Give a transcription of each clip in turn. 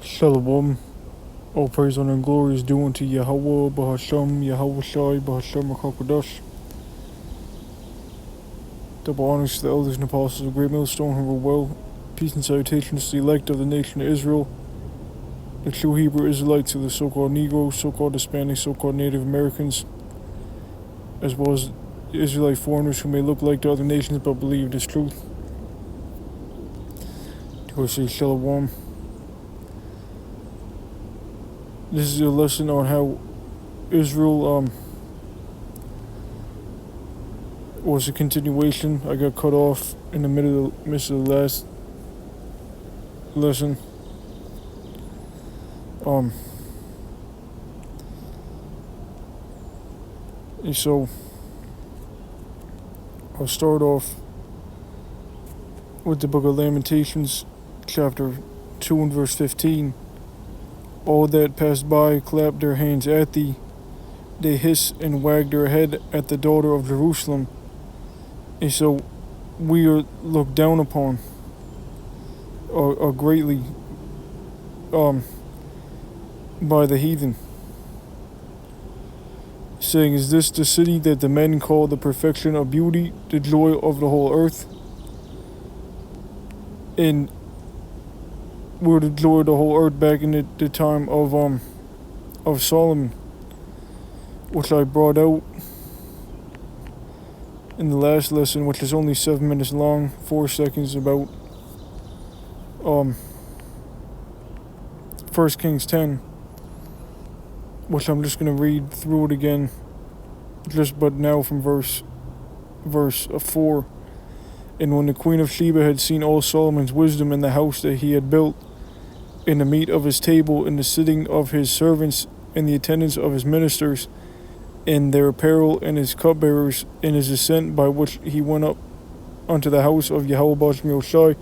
Shalom. All praise, honor, and glory is due unto Yahweh, Bahasham, Yahweh Shai, Bahasham, HaKadosh. Double honors to the elders and apostles of Great Millstone who were well. Peace and salutations to the elect of the nation of Israel, the true Hebrew Israelites, to the so-called Negroes, so-called Hispanics, so-called Native Americans, as well as Israelite foreigners who may look like the other nations but believe this truth. To say Shalom. This is a lesson on how Israel was a continuation. I got cut off in the midst of the last lesson. And so I'll start off with the book of Lamentations, chapter 2 and verse 15. All that passed by clapped their hands at thee. They hiss and wag their head at the daughter of Jerusalem. And so we are looked down upon greatly by the heathen, saying, is this the city that the men call the perfection of beauty, the joy of the whole earth? And we're the joy of the whole earth back in the time of Solomon, which I brought out in the last lesson, which is only 7 minutes long, 4 seconds, about 1 Kings 10, which I'm just going to read through it again, but now from verse 4. And when the queen of Sheba had seen all Solomon's wisdom in the house that he had built, in the meat of his table, in the sitting of his servants, in the attendance of his ministers, in their apparel, and his cupbearers, in his ascent by which he went up unto the house of Yahweh Bashmi Shai,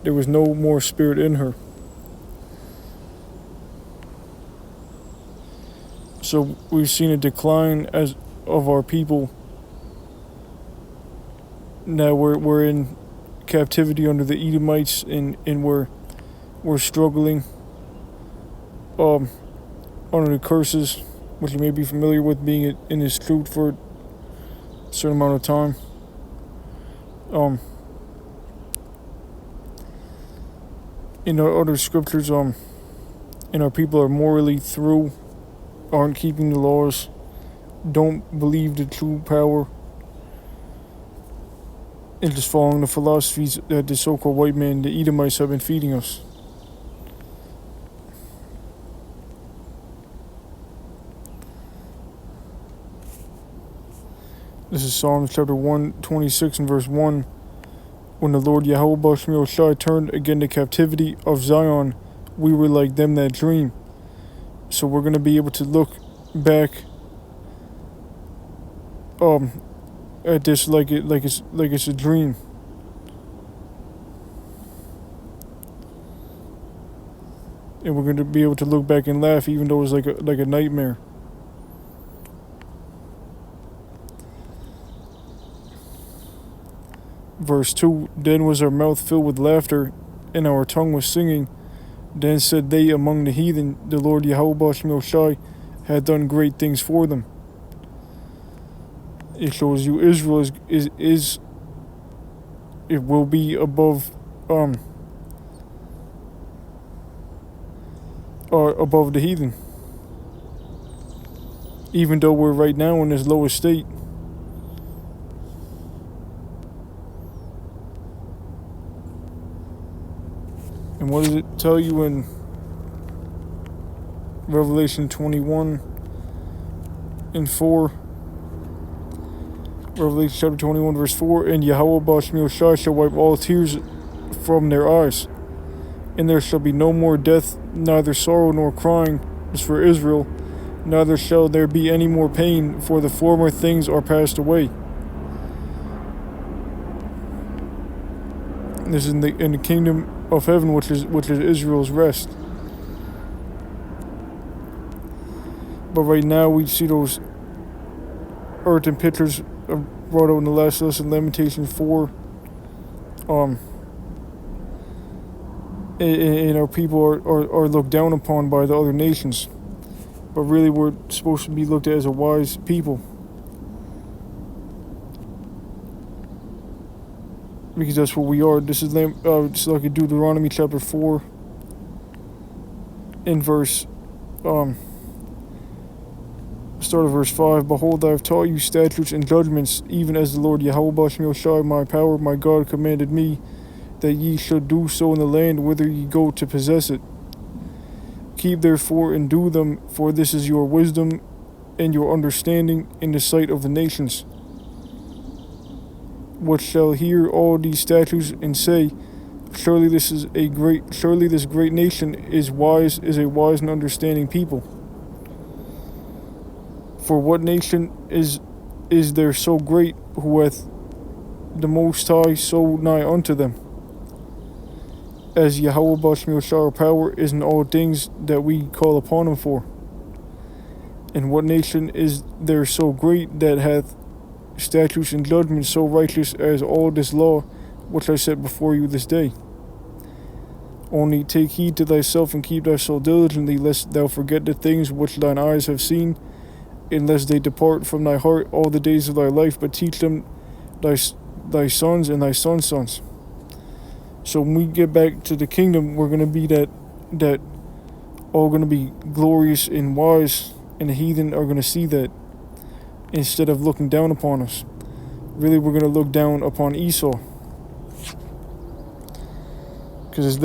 there was no more spirit in her. So we've seen a decline of our people. Now we're in captivity under the Edomites, and we're struggling under the curses, which you may be familiar with, being in this truth for a certain amount of time. In our other scriptures, and our people are morally through, aren't keeping the laws, don't believe the true power, and just following the philosophies that the so-called white man, the Edomites, have been feeding us. This is Psalms chapter 126 and verse 1. When the Lord Yahweh Bashmi Shai turned again the captivity of Zion, we were like them that dream. So we're going to be able to look back at this like it's a dream. And we're going to be able to look back and laugh, even though it's like a nightmare. Verse 2, then was our mouth filled with laughter, and our tongue was singing. Then said they among the heathen, the Lord Yahweh Bashmi Shai had done great things for them. It shows you Israel is it will be above above the heathen, even though we're right now in this lowest state. And what does it tell you in Revelation 21 and 4? Revelation chapter 21 verse 4, and Yahweh Bashmi Shai shall wipe all tears from their eyes, and there shall be no more death, neither sorrow nor crying, as for Israel, neither shall there be any more pain, for the former things are passed away. This is in the kingdom of heaven, which is Israel's rest. But right now we see those earthen pictures brought out in the last lesson, Lamentations 4, and our people are looked down upon by the other nations. But really, we're supposed to be looked at as a wise people. Because that's what we are. This is just like in Deuteronomy chapter 4 in verse start of verse 5. Behold, I have taught you statutes and judgments, even as the Lord Yahweh Bashmi Oshai, my power, my God, commanded me, that ye should do so in the land whither ye go to possess it. Keep therefore and do them, for this is your wisdom and your understanding in the sight of the nations, which shall hear all these statutes and say, surely this great nation is a wise and understanding people. For what nation is there so great, who hath the Most High so nigh unto them? As Yahweh Bashmi Oshai, our power is in all things that we call upon him for. And what nation is there so great that hath statutes and judgments so righteous as all this law which I set before you this day? Only take heed to thyself and keep thy soul diligently, lest thou forget the things which thine eyes have seen, and lest they depart from thy heart all the days of thy life, but teach them thy sons and thy sons' sons. So when we get back to the kingdom, we're going to be that all going to be glorious and wise, and the heathen are going to see that instead of looking down upon us. Really, we're going to look down upon Esau. Because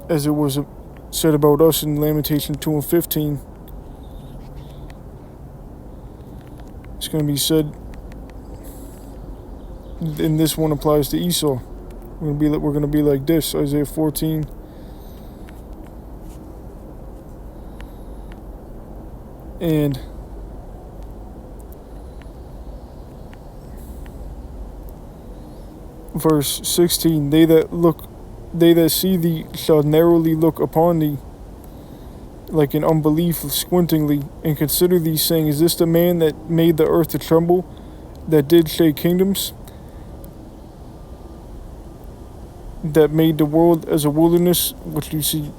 as it was said about us in Lamentation 2:15, it's going to be said, and this one applies to Esau. We're going to be like this, Isaiah 14. And verse 16, they that see thee shall narrowly look upon thee, like in unbelief, squintingly, and consider thee, saying, is this the man that made the earth to tremble, that did shake kingdoms, that made the world as a wilderness, which you see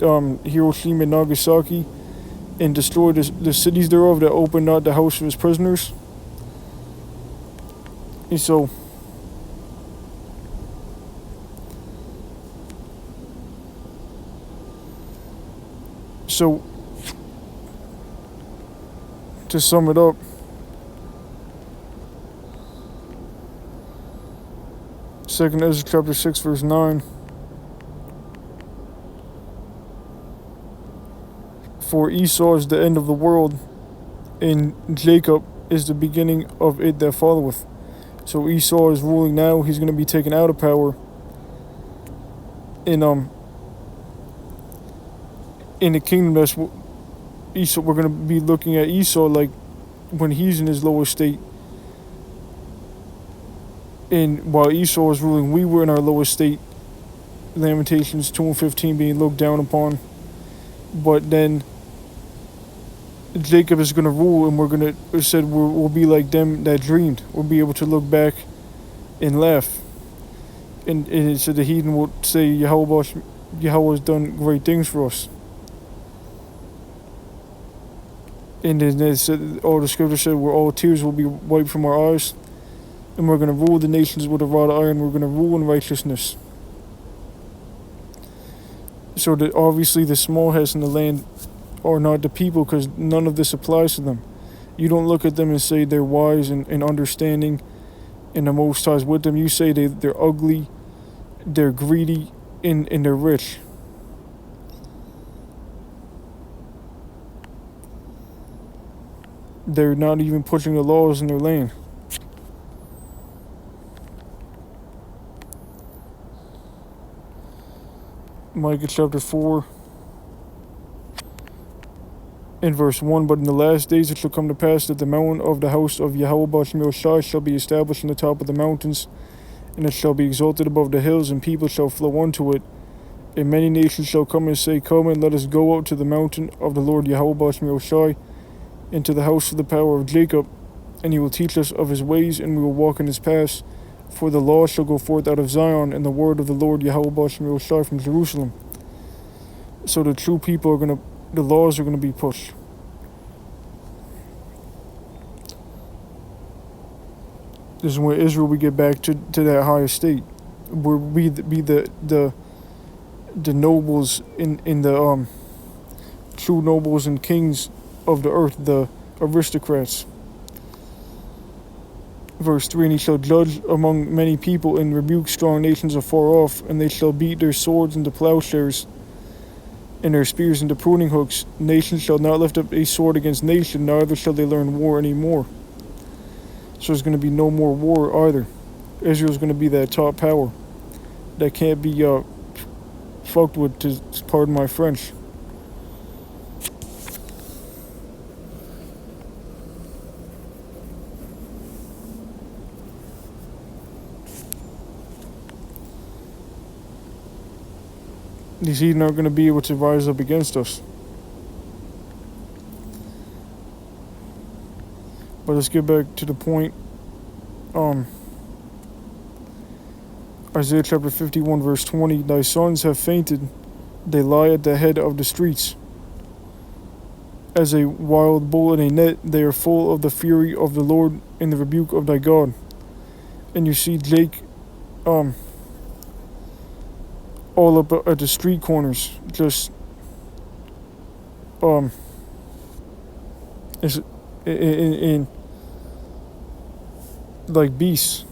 Hiroshima and Nagasaki, and destroyed the cities thereof, that opened not the house of his prisoners? And so to sum it up, 2 Ezra chapter 6 verse 9, for Esau is the end of the world, and Jacob is the beginning of it that followeth. So Esau is ruling now. He's going to be taken out of power in the kingdom. That's what Esau, we're going to be looking at Esau like when he's in his lowest state. And while Esau was ruling, we were in our lowest state. Lamentations 2:15 being looked down upon. But then Jacob is going to rule, and we'll be like them that dreamed. We'll be able to look back and laugh. And it said the heathen will say, Yahweh has done great things for us. And then it said, all the scripture said, where all tears will be wiped from our eyes, and we're going to rule the nations with a rod of iron. We're going to rule in righteousness. So that obviously the small heads in the land are not the people, because none of this applies to them. You don't look at them and say they're wise and understanding, and the Most High is with them. You say they're ugly, they're greedy, and they're rich. They're not even pushing the laws in their land. Micah chapter 4 in verse 1, but in the last days it shall come to pass that the mountain of the house of Yahweh Bashmi Oshai shall be established in the top of the mountains, and it shall be exalted above the hills, and people shall flow unto it. And many nations shall come and say, come and let us go out to the mountain of the Lord Yahweh Bashmi Oshai, into the house of the power of Jacob, and he will teach us of his ways, and we will walk in his paths. For the law shall go forth out of Zion, and the word of the Lord Yahweh Bashmi Oshai from Jerusalem. So the true people are gonna, the laws are gonna be pushed. This is where Israel we get back to that higher state, where we be the nobles in the true nobles and kings of the earth, the aristocrats. Verse 3, and he shall judge among many people and rebuke strong nations afar off, and they shall beat their swords into plowshares and their spears into pruning hooks. Nation shall not lift up a sword against nation, neither shall they learn war any more. So there's going to be no more war either. Israel's going to be that top power that can't be fucked with, to pardon my French. These heathen aren't going to be able to rise up against us. But let's get back to the point. Isaiah chapter 51 verse 20, thy sons have fainted, they lie at the head of the streets. As a wild bull in a net, they are full of the fury of the Lord and the rebuke of thy God. And you see Jake all up at the street corners, just it's in like beasts.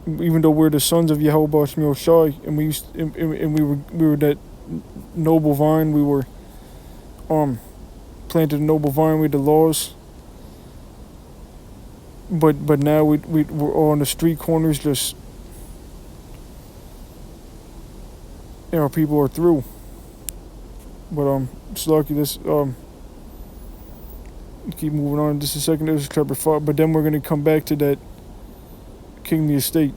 Even though we're the sons of Yahweh Shmuel Shai, and we were that noble vine, we were planted a noble vine with the laws. But now we're on the street corners, just our people are through. But it's lucky this keep moving on. This is 2 Ezra chapter 5, but then we're gonna come back to that kingly estate.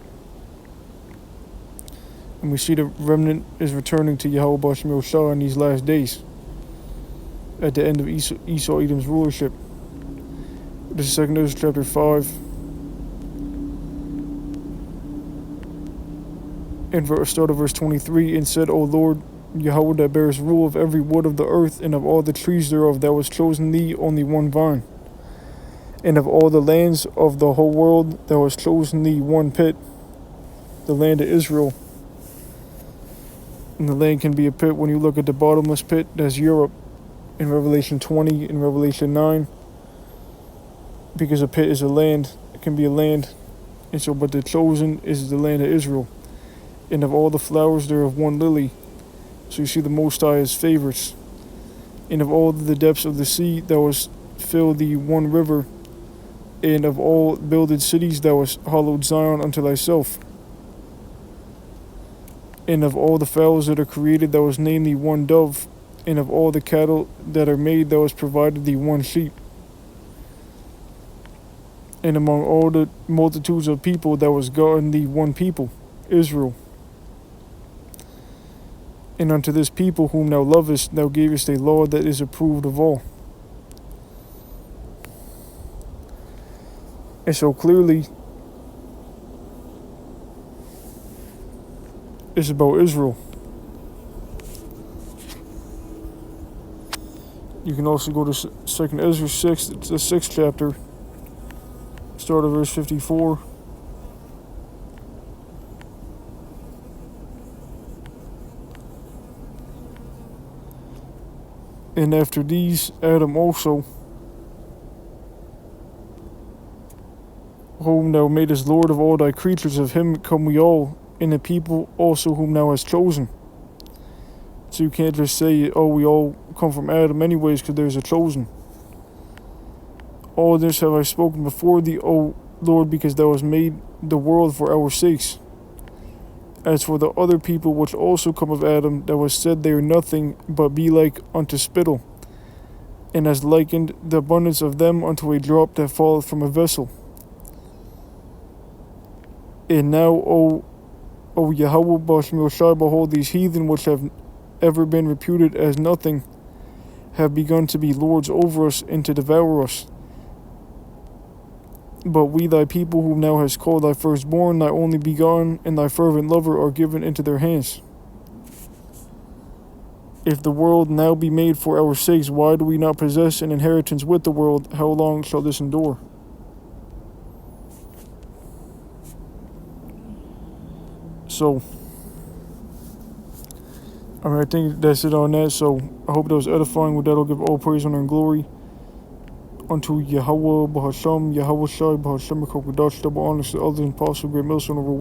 And we see the remnant is returning to Yahweh Shmuel Shah in these last days, at the end of Esau Edom's rulership. This is 2 Ezra chapter 5. And start of verse 23, and said, O Lord, Yahweh that bears rule of every wood of the earth, and of all the trees thereof, thou hast chosen thee only one vine. And of all the lands of the whole world, thou hast chosen thee one pit, the land of Israel. And the land can be a pit when you look at the bottomless pit, that's Europe, in Revelation 20, in Revelation 9. Because a pit is a land, it can be a land. And so, but the chosen is the land of Israel. And of all the flowers thereof one lily. So you see the Most High as favorites. And of all the depths of the sea, thou hast filled thee one river. And of all builded cities, thou hast hallowed Zion unto thyself. And of all the fowls that are created, thou hast named thee one dove. And of all the cattle that are made, thou hast provided thee one sheep. And among all the multitudes of people, thou hast gotten thee one people, Israel. And unto this people whom thou lovest, thou gavest a law that is approved of all. And so clearly, it's about Israel. You can also go to 2 Ezra 6, it's the 6th chapter, start of verse 54. And after these, Adam also, whom thou madest Lord of all thy creatures, of him come we all, and the people also whom thou hast chosen. So you can't just say, oh, we all come from Adam anyways, because there's a chosen. All this have I spoken before thee, O Lord, because thou hast made the world for our sakes. As for the other people which also come of Adam, thou hast said they are nothing, but be like unto spittle, and hast likened the abundance of them unto a drop that falleth from a vessel. And now, O Yahweh Bashmil Shai, behold, these heathen which have ever been reputed as nothing, have begun to be lords over us and to devour us. But we, thy people, whom thou hast called thy firstborn, thy only begotten, and thy fervent lover, are given into their hands. If the world now be made for our sakes, why do we not possess an inheritance with the world? How long shall this endure? So, I think that's it on that. So, I hope that was edifying. With that, I'll give all praise, honor, and glory unto Yahweh, Bahasham, Yahweh Shai, Bahasham, Kokodash, double honors to others, and possible great millstone over